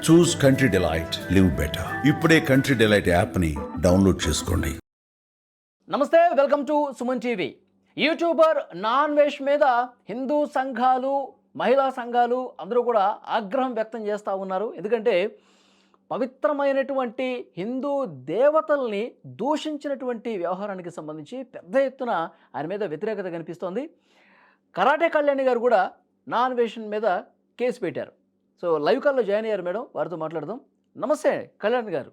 చూస్ country delight, live better. ఇప్పుడే country delight యాప్ని download చేసుకోండి. నమస్తే, welcome to Suman TV. YouTuber non veg మీద హిందూ సంఘాలు, మహిళా సంఘాలు అందరూ కూడా ఆగ్రహం వ్యక్తం చేస్తూ ఉన్నారు. ఎందుకంటే పవిత్రమైనటువంటి హిందూ దేవతల్ని దూషించినటువంటి వ్యవహారానికి సంబంధించి పెద్ద ఎత్తున ఆయన మీద వ్యతిరేకత కనిపిస్తోంది. కరాటే కళ్యాణి గారు కూడా నాన్ వెజ్ మీద కేసు పెట్టారు. సో లైవ్ కాల్లో జాయిన్ అయ్యారు మేడం, వారితో మాట్లాడదాం. నమస్తే కళ్యాణ్ గారు.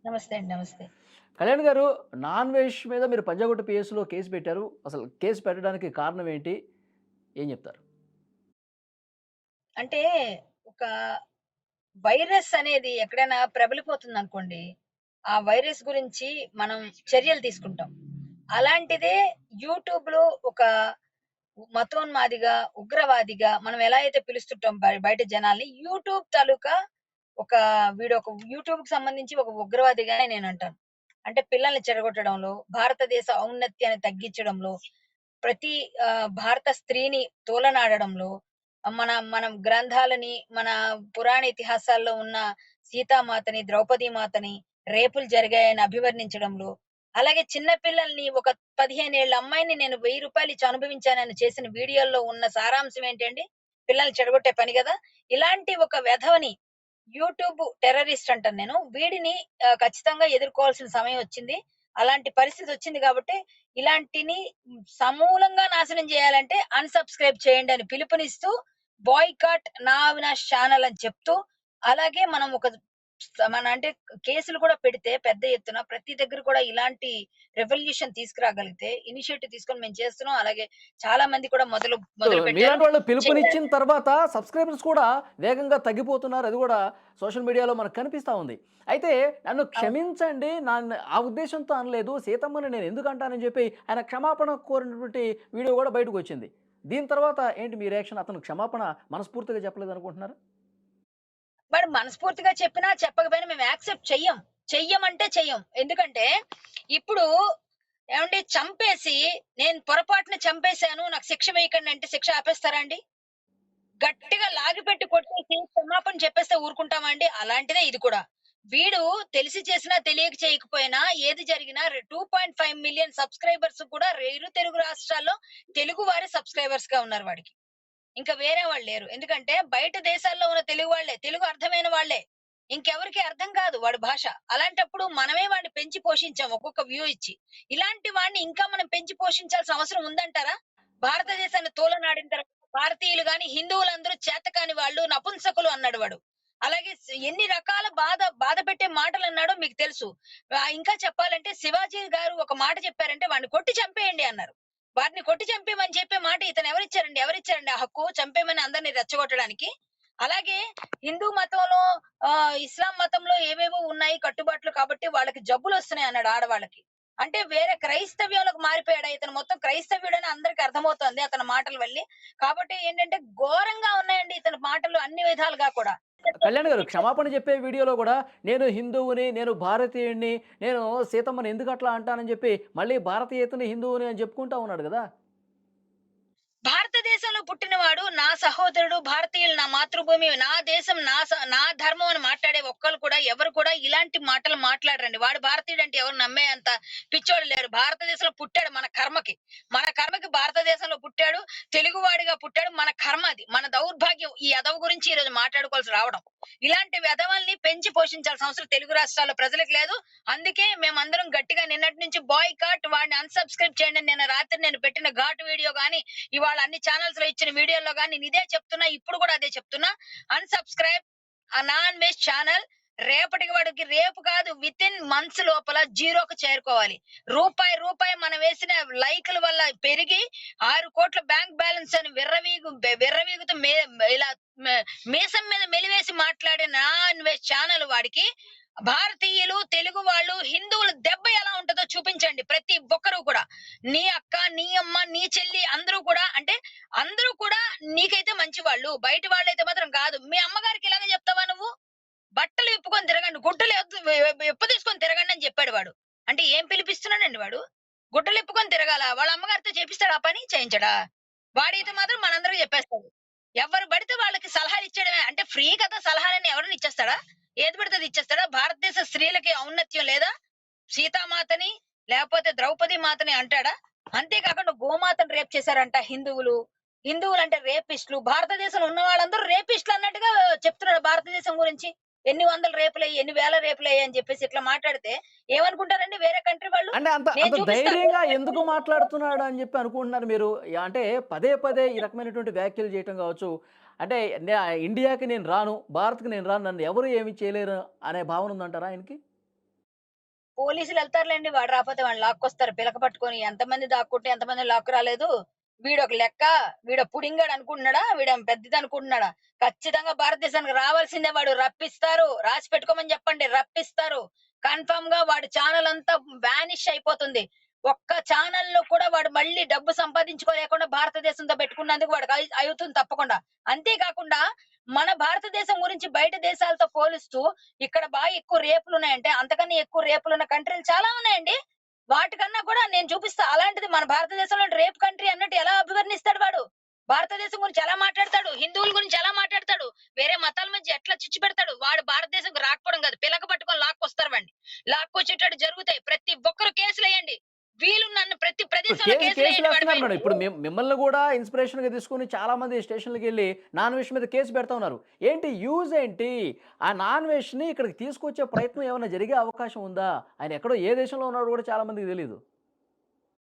నమస్తే అండి. నమస్తే. కళ్యాణ్ గారు, నాన్ వెజ్ మీద మీరు పంజాగుట్ట పిఎస్లో కేసు పెట్టారు. అసలు కేసు పెట్టడానికి కారణం ఏంటి, ఏం చెప్తారు? అంటే ఒక వైరస్ అనేది ఎక్కడైనా ప్రబలిపోతుంది అనుకోండి, ఆ వైరస్ గురించి మనం చర్యలు తీసుకుంటాం. అలాంటిదే యూట్యూబ్ లో ఒక మతోన్మాదిగా, ఉగ్రవాదిగా మనం ఎలా అయితే పిలుస్తుంటాం బయట జనాల్ని, యూట్యూబ్ తాలూకా ఒక ఒక యూట్యూబ్ కి సంబంధించి ఒక ఉగ్రవాదిగానే నేను అంటాను. అంటే పిల్లల్ని చెడగొట్టడంలో, భారతదేశ ఔన్నత్యాన్ని తగ్గించడంలో, ప్రతి భారత స్త్రీని తోలనాడడంలో, మనం గ్రంథాలని, మన పురాణ ఇతిహాసాల్లో ఉన్న సీతామాతని, ద్రౌపది మాతని రేపులు జరిగాయని అభివర్ణించడంలో, అలాగే చిన్న పిల్లల్ని, ఒక 15 ఏళ్ల అమ్మాయిని నేను 1000 రూపాయలు ఇచ్చి అనుభవించానని చేసిన వీడియోల్లో ఉన్న సారాంశం ఏంటండి? పిల్లల్ని చెడగొట్టే పని కదా. ఇలాంటి ఒక వెధవని యూట్యూబ్ టెర్రరిస్ట్ అంటాను నేను. వీడిని ఖచ్చితంగా ఎదుర్కోవాల్సిన సమయం వచ్చింది. అలాంటి పరిస్థితి వచ్చింది కాబట్టి ఇలాంటిని సమూలంగా నాశనం చేయాలంటే అన్‌సబ్‌స్క్రైబ్ చేయండి అని పిలుపునిస్తూ, బాయ్‌కాట్ నా అవినాష్ ఛానల్ అని చెప్తూ, అలాగే మనం అంటే కేసులు కూడా పెడితే పెద్ద ఎత్తున ప్రతి దగ్గర కూడా ఇలాంటి రెవల్యూషన్ తీసుకురాగలిగితే, ఇనిషియేటివ్ తీసుకొని మేము చేస్తున్నాం. అలాగే చాలా మంది కూడా మొదలు పెట్టారు. మీలాంటి వాళ్ళు పిలుపునిచ్చిన తర్వాత సబ్స్క్రైబర్స్ కూడా వేగంగా తగ్గిపోతున్నారు. అది కూడా సోషల్ మీడియాలో మనకు కనిపిస్తూ ఉంది. అయితే నన్ను క్షమించండి, ఆ ఉద్దేశంతో అనలేదు, సీతమ్మని నేను ఎందుకు అంటానని చెప్పి ఆయన క్షమాపణ కోరినటువంటి వీడియో కూడా బయటకు వచ్చింది. దీని తర్వాత ఏంటి మీ రియాక్షన్? అతను క్షమాపణ మనస్ఫూర్తిగా చెప్పలేదు అనుకుంటున్నారు? వాడు మనస్ఫూర్తిగా చెప్పినా చెప్పకపోయినా మేము యాక్సెప్ట్ చెయ్యమంటే చెయ్యం. ఎందుకంటే ఇప్పుడు ఏమండి, చంపేసి నేను పొరపాటున చంపేశాను, నాకు శిక్ష వేయకండి అంటే శిక్ష ఆపేస్తారా అండి? గట్టిగా లాగిపెట్టి కొట్టేసి క్షమాపణ చెప్పేస్తే ఊరుకుంటామా అండి? అలాంటిదే ఇది కూడా. వీడు తెలిసి చేసినా తెలియక చేయకపోయినా ఏది జరిగినా 2.5 మిలియన్ సబ్స్క్రైబర్స్ కూడా తెలుగు రాష్ట్రాల్లో తెలుగు వారి సబ్స్క్రైబర్స్ గా ఉన్నారు వాడికి. ఇంకా వేరే వాళ్ళు లేరు. ఎందుకంటే బయట దేశాల్లో ఉన్న తెలుగు వాళ్ళే, తెలుగు అర్థమైన వాళ్ళే. ఇంకెవరికి అర్థం కాదు వాడి భాష. అలాంటప్పుడు మనమే వాడిని పెంచి పోషించాం ఒక్కొక్క వ్యూ ఇచ్చి. ఇలాంటి వాడిని ఇంకా మనం పెంచి పోషించాల్సిన అవసరం ఉందంటారా? భారతదేశాన్ని తోలనాడిన తర్వాత భారతీయులు గాని, హిందువులందరూ చేతకాని వాళ్ళు, నపుంసకులు అన్నాడు వాడు. అలాగే ఎన్ని రకాల బాధ పెట్టే మాటలు అన్నాడో మీకు తెలుసు. ఇంకా చెప్పాలంటే శివాజీ గారు ఒక మాట చెప్పారంటే వాడిని కొట్టి చంపేయండి అన్నారు. వారిని కొట్టి చంపేమని చెప్పే మాట ఇతను ఎవరిచ్చారండి ఆ హక్కు చంపేమని అందరినీ రెచ్చగొట్టడానికి? అలాగే హిందూ మతంలో, ఇస్లాం మతంలో ఏవేవో ఉన్నాయి కట్టుబాట్లు, కాబట్టి వాళ్ళకి జబ్బులు వస్తున్నాయి అన్నాడు ఆడవాళ్ళకి. అంటే వేరే క్రైస్తవ్యంలోకి మారిపోయాడు ఇతను. మొత్తం క్రైస్తవ్యుడని అందరికి అర్థమవుతుంది అతని మాటలు వల్లి. కాబట్టి ఏంటంటే ఘోరంగా ఉన్నాయండి ఇతని మాటలు అన్ని విధాలుగా కూడా. కళ్యాణ్ గారు, క్షమాపణ చెప్పే వీడియోలో కూడా నేను హిందువుని, నేను భారతీయుడిని, నేను సీతమ్మని ఎందుకు అట్లా అంటానని చెప్పి మళ్ళీ భారతీయతని, హిందువుని అని చెప్పుకుంటా ఉన్నాడు కదా. భారతదేశంలో పుట్టినవాడు, నా సహోదరుడు, భారతీయులు నా మాతృభూమి, నా దేశం, నా ధర్మం అని మాట్లాడే ఒక్కరు కూడా ఎవరు కూడా ఇలాంటి మాటలు మాట్లాడరండి. వాడు భారతీయుడు అంటే ఎవరు నమ్మే అంత పిచ్చోడు లేరు. భారతదేశంలో పుట్టాడు, మన కర్మకి భారతదేశంలో పుట్టాడు, తెలుగువాడిగా పుట్టాడు. మన కర్మ అది, మన దౌర్భాగ్యం. ఈ ఎదవ గురించి ఈ రోజు మాట్లాడుకోవాల్సి రావడం. ఇలాంటి వెధవల్ని పెంచి పోషించాల్సిన అవసరం తెలుగు రాష్ట్రాల ప్రజలకు లేదు. అందుకే మేమందరం గట్టిగా నిన్నటి నుంచి బాయ్‌కాట్, వాడిని అన్‌సబ్‌స్క్రైబ్ చేయండి. నిన్న రాత్రి నేను పెట్టిన ఘాటు వీడియో గాని, ఇవాళ అన్ని ఛానల్స్ లో ఇచ్చిన వీడియోలో గాని నేను ఇదే చెప్తున్నా, ఇప్పుడు కూడా అదే చెప్తున్నా. అన్‌సబ్‌స్క్రైబ్ ఆ నాన్ వెజ్ ఛానల్. రేపటికి వాడికి, రేపు కాదు, విత్ ఇన్ మంత్స్ లోపల జీరోకి చేరుకోవాలి. రూపాయి మనం వేసిన లైకుల వల్ల పెరిగి 6 కోట్ల బ్యాంక్ బ్యాలెన్స్ అని విర్రవీగుతూ ఇలా మీసం మీద మెలివేసి మాట్లాడే నాన్ వెజ్ ఛానల్ వాడికి భారతీయులు, తెలుగు వాళ్ళు, హిందువులు దెబ్బ ఎలా ఉంటుందో చూపించండి ప్రతి ఒక్కరు కూడా. నీ అక్క, నీ అమ్మ, నీ చెల్లి అందరూ కూడా, అంటే అందరూ కూడా నీకైతే మంచి వాళ్ళు, బయట వాళ్ళైతే మాత్రం కాదు. మీ అమ్మగారికి ఇలాగే చెప్తావా నువ్వు? బట్టలు విప్పుకొని తిరగండి, గుడ్డలు తీసుకొని తిరగండి అని చెప్పాడు వాడు. అంటే ఏం పిలిపిస్తున్నాడండి వాడు? గుడ్డలు ఇప్పుకొని తిరగాల? వాళ్ళ అమ్మగారితో చేపిస్తాడు ఆ పని? చేయించడా? వాడైతే మాత్రం మనందరికి చెప్పేస్తాడు. ఎవరు పడితే వాళ్ళకి సలహాలు ఇచ్చేయడమే. అంటే ఫ్రీ కదా సలహాలని ఎవరిని ఇచ్చేస్తాడా? ఏది పడితే అది ఇచ్చేస్తాడా? భారతదేశ స్త్రీలకి ఔన్నత్యం లేదా? సీతామాతని లేకపోతే ద్రౌపది మాతని అంటాడా? అంతే కాకుండా గోమాతను రేప్ చేశారంట హిందువులు. హిందువులంటే రేపిస్టులు. భారతదేశంలో ఉన్న వాళ్ళందరూ రేపిస్టులు అన్నట్టుగా చెప్తున్నాడు భారతదేశం గురించి. ఎన్ని వందల రేపులయ్యి, ఎన్ని వేల రేపులయ్యి అని చెప్పేసి ఇట్లా మాట్లాడితే ఏమనుకుంటారండి వేరే కంట్రీ వాళ్ళు? అంటే అంత నేను అంత చూపిస్తా ధైర్యంగా ఎందుకు మాట్లాడుతున్నాడు అని చెప్పి అనుకుంటున్నారు మీరు? అంటే పదే పదే ఈ రకమైనటువంటి వ్యాఖ్యలు చేయటం కావచ్చు. అంటే ఇండియాకి నేను రాను, భారత్‌కి నేను రాను, నన్ను ఎవరు ఏమి చేయలేరు అనే భావన ఉందంటారా ఆయనకి? పోలీసులు ఎళ్తారులెండి. వాడు రాపోతే వాడిని లాక్కొస్తారు పిలక పట్టుకొని. ఎంతమంది దాక్కుంటే ఎంతమందిని లాక్కు రాలేదు. వీడొక లెక్క, వీడో పుడింగాడు అనుకుంటున్నాడా? వీడేం పెద్దదనుకుంటున్నాడా? ఖచ్చితంగా భారతదేశానికి రావాల్సిందే వాడు. రప్పిస్తారు. రాసి పెట్టుకోమని చెప్పండి. రప్పిస్తారు. కన్ఫర్మ్‌గా వాడి ఛానెల్ అంతా వానిష్ అయిపోతుంది. ఒక్క ఛానెల్‌లో కూడా వాడు మళ్ళీ డబ్బు సంపాదించుకోలేకుండా భారతదేశంతో పెట్టుకున్నందుకు వాడికి అవుతుంది తప్పకుండా. అంతే కాకుండా మన భారతదేశం గురించి బయట దేశాలతో పోలుస్తూ ఇక్కడ బాగా ఎక్కువ రేపులున్నాయంటే, అంతకన్నా ఎక్కువ రేపులున్న కంట్రీలు చాలా ఉన్నాయండి. వాటికన్నా కూడా నేను చూపిస్తా. అలాంటిది మన భారతదేశంలో రేప్ కంట్రీ అన్నట్టు ఎలా అభివర్ణిస్తాడు వాడు? భారతదేశం గురించి ఎలా మాట్లాడతాడు? హిందువుల గురించి ఎలా మాట్లాడతాడు? వేరే మతాల మధ్య ఎట్లా చిచ్చు పెడతాడు? వాడు భారతదేశంకి రాకపోవడం కాదు. పిలక పట్టుకొని లాక్కొస్తారు వాడిని. లాక్కొచ్చేటట్టు జరుగుతాయి. ప్రతి ఒక్కరు కేసులేయండి. వీలున్నన్ని ప్రతి ఇప్పుడు ప్రదేశంలో కేసులేయండి వాడి కేసులేస్తున్నారు పైన. మేడం. ఇప్పుడు మిమ్మల్ని గూడా ఇన్‌స్పిరేషన్‌గా తీసుకొని చాలామంది స్టేషన్‌లకెళ్ళి నాన్ వెజ్ మీద కేసు పెడతా ఉన్నారు. ఏంటి యూజ్ ఏంటి? ఆ నాన్ వెజ్‌ని ఇక్కడికి తీసుకొచ్చే ప్రయత్నం ఏమన్నా జరిగే అవకాశం ఉందా? ఆయన ఎక్కడో ఏ దేశంలో ఉన్నాడో గూడా చాలా మందికి తెలీదు.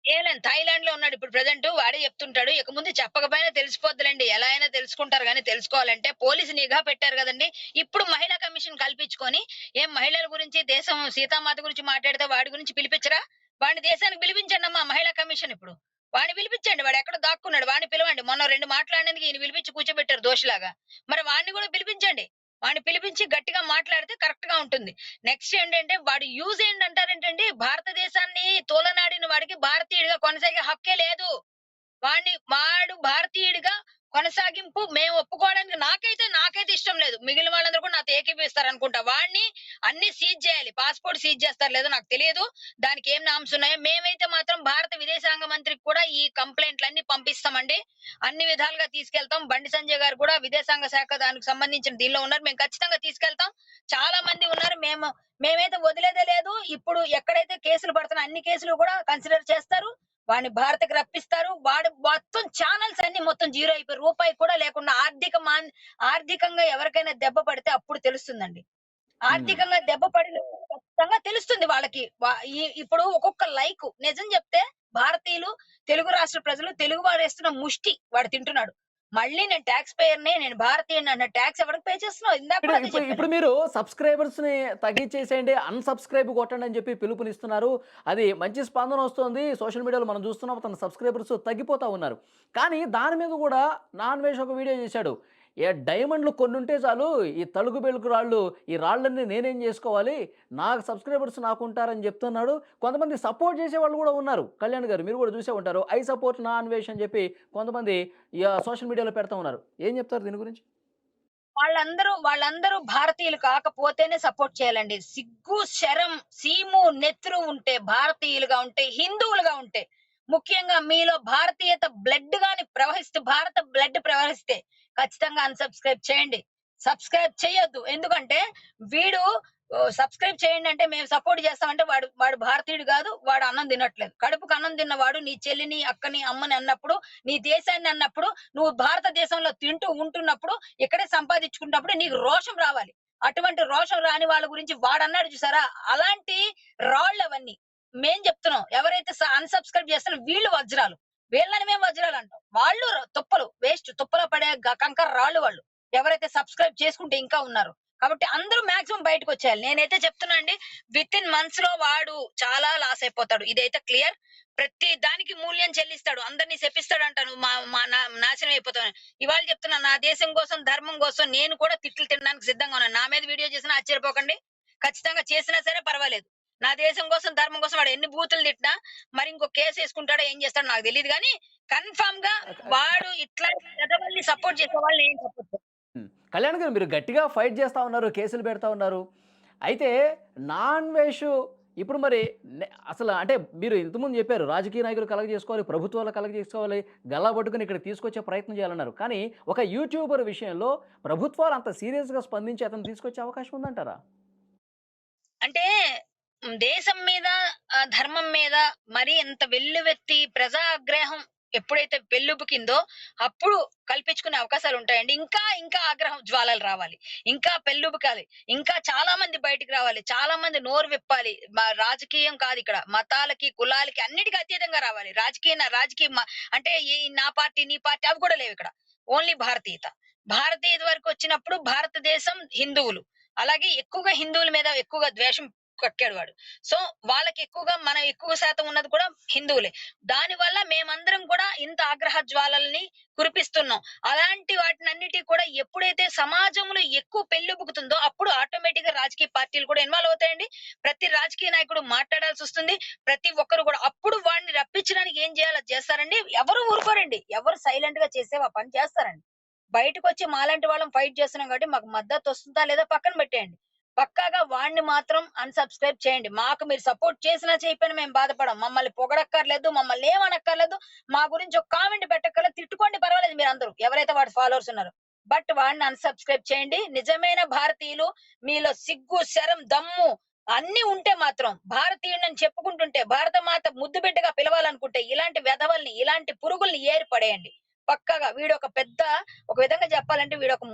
ఏలేం థాయిలాండ్ లో ఉన్నాడు ఇప్పుడు ప్రెజెంట్ వాడే చెప్తుంటాడు. ఇక ముందు చెప్పకపోయినా తెలిసిపోద్దులేండి. ఎలా అయినా తెలుసుకుంటారు గానీ తెలుసుకోవాలంటే పోలీసు నిఘా పెట్టారు గదండీ! ఇప్పుడు మహిళా కమిషన్ కల్పించుకొని ఏం మహిళల గురించి దేశం సీతామాత గురించి మాట్లాడితే వాడి గురించి పిలిపించరా? వాడిని దేశానికి పిలిపించండమ్మా మహిళా కమిషన్ ఇప్పుడు. వాడిని పిలిపించండి. వాడెక్కడో దాక్కున్నాడు. వాడిని పిలవండి. మొన్న 2 మాట్లాడినందుకు ఈయన పిలిపించి కూర్చోబెట్టారు దోషిలాగా. మరి వాడిని గూడా పిలిపించండి. వాడిని పిలిపించి గట్టిగా మాట్లాడితే కరెక్ట్ గా ఉంటుంది. నెక్స్ట్ ఏంటంటే వాడి యూజ్ ఏంటంటారేంటండి? భారతదేశాన్ని తోలనాడిన వాడికి భారతీయుడిగా కొనసాగే హక్కే లేదు. వాడు భారతీయుడిగా కొనసాగింపు మేము ఒప్పుకోవడానికి నాకైతే ఇష్టం లేదు. మిగిలిన వాళ్ళందరూ కూడా నాతో ఏకీభవిస్తారనుకుంటా. వాడిని అన్ని సీజ్ చేయాలి. పాస్‌పోర్ట్ సీజ్ చేస్తారో లేదో నాకు తెలియదు. దానికి ఏం నార్మ్స్ ఉన్నాయో. మేమైతే మాత్రం భారత విదేశాంగ మంత్రికి కూడా ఈ కంప్లెయింట్‌లన్నీ పంపిస్తామండి. అన్ని విధాలుగా తీసుకెళ్తాం. బండి సంజయ్ గారు కూడా విదేశాంగ శాఖ దానికి సంబంధించిన దీనిలో ఉన్నారు. మేము ఖచ్చితంగా తీసుకెళ్తాం. చాలా మంది ఉన్నారు. మేమైతే వదిలేదే లేదు. ఇప్పుడు ఎక్కడైతే కేసులు పడుతున్నాయో అన్ని కేసులు కూడా కన్సిడర్ చేస్తారు. వాడిని భారత్‌కి రప్పిస్తారు. వాడు మొత్తం ఛానెల్స్ అన్నీ మొత్తం జీరో అయిపోయి రూపాయి కూడా లేకుండా ఆర్థికంగా ఎవరికైనా దెబ్బ పడితే అప్పుడు తెలుస్తుందండి. హ్మ్. ఆర్థికంగా దెబ్బ పడినప్పుడు ఖచ్చితంగా తెలుస్తుంది వాళ్ళకి. ఇప్పుడు ఒక్కొక్క లైకు నిజం చెప్తే భారతీయులు, తెలుగు రాష్ట్ర ప్రజలు తెలుగు వాడేస్తున్న ముష్టి వాడు తింటున్నాడు. మళ్ళీ నేను టాక్స్ పేయర్‌ని, నేను భారతీయుడిని అన్న టాక్స్ ఎవరికి పే చేస్తున్నావు? ఇందాక ఇప్పుడు కూడా అదే ఇప్పుడు చెప్పాను. ఇప్పుడు మీరు సబ్‌స్క్రైబర్స్‌ని తగ్గించేసేయండి. అన్‌సబ్‌స్క్రైబ్ కొట్టండి అని చెప్పి పిలుపునిస్తున్నారు. అది మంచి స్పందన వస్తుంది. సోషల్ మీడియాలో మనం చూస్తున్నాం. తన సబ్‌స్క్రైబర్స్ తగ్గిపోతా ఉన్నారు. కానీ దాని మీద కూడా నాన్ వెజ్ ఒక వీడియో చేశాడు. డైమండ్‌లు కొన్నుంటే చాలు. ఈ తళుకు బెళుకు రాళ్ళు, ఈ రాళ్ళన్నీ నేనేం చేసుకోవాలి? నాకు సబ్‌స్క్రైబర్స్ నాకుంటారని చెప్తున్నాడు. కొంతమంది సపోర్ట్ చేసేవాళ్ళు కూడా ఉన్నారు. కళ్యాణ్ గారు మీరు కూడా చూసే ఉంటారు. ఐ సపోర్ట్ నాన్ వెజ్ అని చెప్పి కొంతమంది సోషల్ మీడియాలో పెడతా ఉన్నారు. ఏం చెప్తారు దీని గురించి? వాళ్ళందరూ భారతీయులు కాకపోతేనే సపోర్ట్ చేయాలండి. సిగ్గు, శరం, సీము, నెత్తురు ఉంటే, భారతీయులుగా ఉంటే, హిందువులుగా ఉంటే, ముఖ్యంగా మీలో భారతీయత బ్లడ్ గాని ప్రవహిస్తే, భారత బ్లడ్ ప్రవహిస్తే ఖచ్చితంగా అన్‌సబ్‌స్క్రైబ్ చేయండి. సబ్‌స్క్రైబ్ చేయొద్దు. ఎందుకంటే వీడు సబ్‌స్క్రైబ్ చేయండి అంటే మేము సపోర్ట్ చేస్తామంటే వాడు వాడు భారతీయుడు గాదు. వాడు అన్నం తినట్లేదు. కడుపుకి అన్నం తిన్నవాడు నీ చెల్లిని, అక్కని, అమ్మని అన్నప్పుడు, నీ దేశాన్ని అన్నప్పుడు, నువ్వు భారతదేశంలో తింటూ ఉంటున్నప్పుడు ఇక్కడే సంపాదించుకున్నప్పుడు నీకు రోషం రావాలి. అటువంటి రోషం రాని వాళ్ళ గురించి వాడన్నాడు చూసారా? అలాంటి రాళ్ళవన్నీ. మేం చెప్తున్నాం. ఎవరైతే అన్‌సబ్‌స్క్రైబ్ చేస్తారో వీళ్ళు వజ్రాలు. వీళ్ళని మేము వజ్రాలు అంటాం. వాళ్ళు తుప్పలు. వేస్ట్ తుప్పలో పడే కంకర రాళ్ళు వాళ్ళు. ఎవరైతే సబ్‌స్క్రైబ్ చేసుకుంటే ఇంకా ఉన్నారో. కాబట్టి అందరూ మాక్సిమం బయటకొచ్చేయాలి. నేనైతే చెప్తున్నా అండి. వితిన్ మంత్స్ లో వాడు చాలా లాస్ అయిపోతాడు. ఇదైతే క్లియర్. ప్రతి దానికి మూల్యం చెల్లిస్తాడు. అందరిని శపిస్తాడంటాను. మా మా నా నాశనం అయిపోతామని. ఇవాళ చెప్తున్నా నా దేశం కోసం, ధర్మం కోసం నేను కూడా తిట్లు తినడానికి సిద్ధంగా ఉన్నాను. నా మీద వీడియో చేసినా ఆశ్చర్యపోకండి. ఖచ్చితంగా చేసినా సరే పర్వాలేదు. నా దేశం కోసం, ధర్మం కోసం వాడు ఎన్ని బూతులు తిట్టినా మరి ఇంకో కేసు వేసుకుంటాడో ఏం చేస్తాడో నాకు తెలీదు గానీ కన్ఫర్మ్ గా వాడు ఇట్లాంటి ఎదవల్ని సపోర్ట్ చేసే వాళ్ళని నేను సపోర్ట్ చేయను. హ్మ్. కళ్యాణ్ గారు మీరు గట్టిగా ఫైట్ చేస్తా ఉన్నారు. కేసులు పెడతా ఉన్నారు. అయితే నాన్ వెజ్ ఇప్పుడు మరి అసలు అంటే మీరు ఇంతకుముందు చెప్పారు రాజకీయ నాయకులు కలెక్ట్ చేసుకోవాలి, ప్రభుత్వాలు కలెక్ట్ చేసుకోవాలి, గల్లా పట్టుకుని ఇక్కడ తీసుకొచ్చే ప్రయత్నం చేయాలన్నారు. కానీ ఒక యూట్యూబర్ విషయంలో ప్రభుత్వాలు అంత సీరియస్‌గా స్పందించి అతన్ని తీసుకొచ్చే అవకాశం ఉందంటారా? అంటే దేశం మీద ధర్మం మీద మరీ ఇంత వెల్లువెత్తి ప్రజా ఆగ్రహం ఎప్పుడైతే పెల్లుబుకిందో అప్పుడు కల్పించుకునే అవకాశాలు ఉంటాయండి. ఇంకా ఇంకా ఆగ్రహం జ్వాలలు రావాలి. ఇంకా పెల్లుబుకాలి. ఇంకా చాలా మంది బయటికి రావాలి. చాలా మంది నోరు విప్పాలి. రాజకీయం కాదు ఇక్కడ. మతాలకి, కులాలకి అన్నిటికి అతీతంగా రావాలి. అంటే నా పార్టీ, నీ పార్టీ అవి కూడా లేవు ఇక్కడ. ఓన్లీ భారతీయత. భారతీయత వరకు వచ్చినప్పుడు భారతదేశం హిందువులు. అలాగే ఎక్కువగా హిందువుల మీద ఎక్కువగా ద్వేషం కక్కాడు వాడు. సో వాళ్ళకి ఎక్కువగా మనం ఎక్కువ శాతం ఉన్నది కూడా హిందువులే. దాని వల్ల మేమందరం కూడా ఇంత ఆగ్రహ జ్వాలల్ని కురిపిస్తున్నాం. అలాంటి వాటినన్నిటి కూడా ఎప్పుడైతే సమాజంలో ఎక్కువ పెళ్ళుబుకుతుందో అప్పుడు ఆటోమేటిక్ గా రాజకీయ పార్టీలు కూడా ఇన్వాల్వ్ అవుతాయండి. ప్రతి రాజకీయ నాయకుడు మాట్లాడాల్సి వస్తుంది. ప్రతి ఒక్కరు కూడా అప్పుడు వాడిని రప్పించడానికి ఏం చేయాలో అది చేస్తారండి. ఎవరు ఊరుకోరండి. ఎవరు సైలెంట్ గా చేసే ఆ పని చేస్తారండి. బయటకు వచ్చి మాలాంటి వాళ్ళం ఫైట్ చేస్తున్నాం కాబట్టి మాకు మద్దతు వస్తుందా లేదా పక్కన పెట్టేయండి. పక్కాగా వాడిని మాత్రం అన్‌సబ్‌స్క్రైబ్ చేయండి. మాకు మీరు సపోర్ట్ చేసినా చేయకపోయినా మేము బాధపడం. మమ్మల్ని పొగడక్కర్లేదు, మమ్మల్ని ఏమనక్కర్లేదు, మా గురించి ఒక కామెంట్ పెట్టక్కర్లేదు, తిట్టుకోండి పర్వాలేదు మీరందరూ. ఎవరైతే వాడి ఫాలోవర్స్ ఉన్నారో. బట్ వాడిని అన్‌సబ్‌స్క్రైబ్ చేయండి. నిజమైన భారతీయులు మీలో సిగ్గు, శరం, దమ్ము అన్నీ ఉంటే మాత్రం భారతీయుడిని చెప్పుకుంటుంటే భారతమాత ముద్దు బిడ్డగా పిలవాలనుకుంటే ఇలాంటి వెధవల్ని, ఇలాంటి పురుగుల్ని ఏరి పడేయండి. పక్కాగా ఒక విధంగా చెప్పాలంటే వీడొక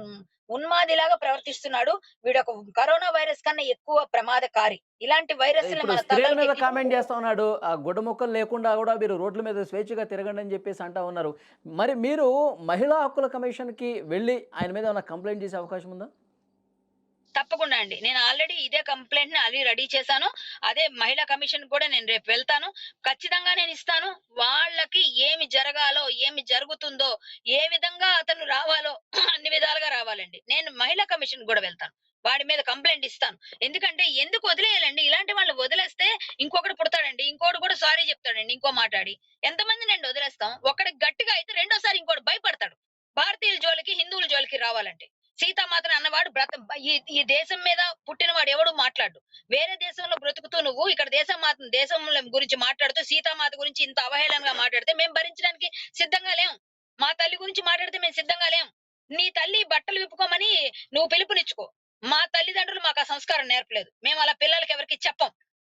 ఉన్మాదిలాగా ప్రవర్తిస్తున్నాడు. వీడొక కరోనా వైరస్ కన్నా ఎక్కువ ప్రమాదకారి. ఇలాంటి వైరస్‌ని ఇప్పుడు మన స్త్రీల మీద తలలకెక్కించుకుంటే కామెంట్ చేస్తా ఉన్నాడు. ఆ గుడ్డముక్కలు లేకుండా కూడా మీరు రోడ్ల మీద స్వేచ్ఛగా తిరగండి అని చెప్పేసి అంటా ఉన్నారు. మరి మీరు మహిళా హక్కుల కమిషన్‌కి వెళ్లి ఆయన మీద ఏమైనా కంప్లెయింట్ చేసే అవకాశం ఉందా? తప్పకుండా అండి. నేను ఆల్రెడీ ఇదే కంప్లెయింట్‌ని అది రెడీ చేశాను. అదే మహిళా కమిషన్ కూడా నేను రేపు వెళ్తాను. ఖచ్చితంగా నేను ఇస్తాను. వాళ్ళకి ఏమి జరగాలో, ఏమి జరుగుతుందో, ఏ విధంగా అతను రావాలో అన్ని విధాలుగా రావాలండి. నేను మహిళా కమిషన్ కూడా వెళ్తాను. వాడి మీద కంప్లెయింట్ ఇస్తాను. ఎందుకంటే ఎందుకు వదిలేయాలండి? ఇలాంటి వాళ్ళని వదిలేస్తే ఇంకొకడు పుడతాడండి. ఇంకోడు కూడా సారీ చెప్తాడండి ఇంకో మాటాడి. ఎంతమందినండి వదిలేస్తాం? ఒకడికి గట్టిగా అయితే రెండోసారి ఇంకోడు భయపడతాడు. భారతీయుల జోలికి, హిందువుల జోలికి రావాలంటే. సీతామాతను అన్నవాడు ఈ దేశం మీద పుట్టినవాడు ఎవడు మాట్లాడు. వేరే దేశంలో బ్రతుకుతూ నువ్వు ఇక్కడ దేశం గురించి మాట్లాడుతూ సీతామాత గురించి ఇంత అవహేళనగా మాట్లాడితే మేము భరించడానికి సిద్ధంగా లేం. మా తల్లి గురించి మాట్లాడితే మేము సిద్ధంగా లేం. నీ తల్లి బట్టలు విప్పుకోమని నువ్వు పిలుపునిచ్చుకో. మా తల్లిదండ్రులు మాకు ఆ సంస్కారం నేర్పలేదు. మేము అలా పిల్లలకి ఎవరికి చెప్పం.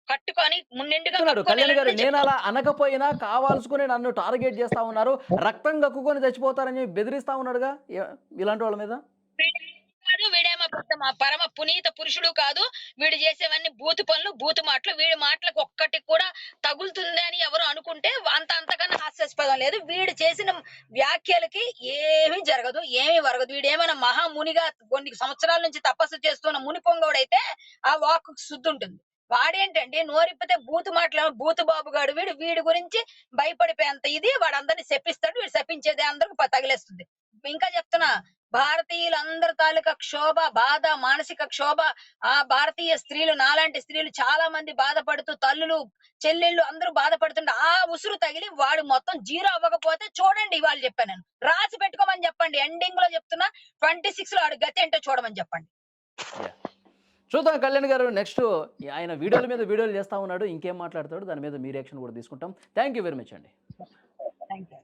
కట్టుకొని నిండుగా చెప్తున్నాడు కప్పుకొని కళ్యాణ్ గారు. వెళ్ళండి నేను చెప్తాం. అలా అనకపోయినా కావాల్సుకుని నన్ను టార్గెట్ చేస్తా ఉన్నారు. రక్తం కక్కుకొని చచ్చిపోతారని చెప్పి బెదిరిస్తా ఉన్నాడుగా ఇలాంటి వాళ్ళ మీద. వీడేమో పెద్ద మా పరమ పునీత పురుషుడు కాదు. వీడు చేసేవన్నీ బూతు పనులు, బూతు మాటలు. వీడి మాటలకు ఒక్కటి కూడా తగులుతుంది అని ఎవరు అనుకుంటే అంతకన్నా హాస్యాస్పదం లేదు. వీడు చేసిన వ్యాఖ్యలకి ఏమీ జరగదు, ఏమీ వరగదు. వీడేమైనా మహామునిగా కొన్ని సంవత్సరాల నుంచి తపస్సు చేస్తున్న ముని పొంగవుడైతే ఆ వాక్కు శుద్ధుంటుంది. వాడేంటంటే నోరిప్పితే బూతు మాటలు బూతు బాబుగాడు వీడి గురించి భయపడిపోయేంత ఇది వాడందరిని శపిస్తాడు. వీడు శపించేది అందరికి తగిలేస్తుంది. ఇంకా చెప్తున్నా భారతీయులందరి తాలూకా క్షోభ, బాధ, మానసిక క్షోభ ఆ భారతీయ స్త్రీలు నాలాంటి స్త్రీలు చాలా మంది బాధపడుతూ తల్లులు, చెల్లెళ్ళు అందరూ బాధపడుతుంటే ఆ ఉసురు తగిలి వాడు మొత్తం జీరో అవ్వకపోతే చూడండి ఇవాళ చెప్పాను నేను. రాసి పెట్టుకోమని చెప్పండి. ఎండింగ్ లో చెప్తున్నా 26 లో ఆడు గతి ఏంటో చూడమని చెప్పండి. యాహ్! చూద్దాం కళ్యాణ్ గారు. నెక్స్ట్ ఆయన వీడియోల మీద వీడియోలు చేస్తా ఉన్నాడు. ఇంకేం మాట్లాడతాడో దాని మీద మీ రియాక్షన్ కూడా తీసుకుంటాం. థాంక్ యూ వెరీ మచ్ అండి. Thank you.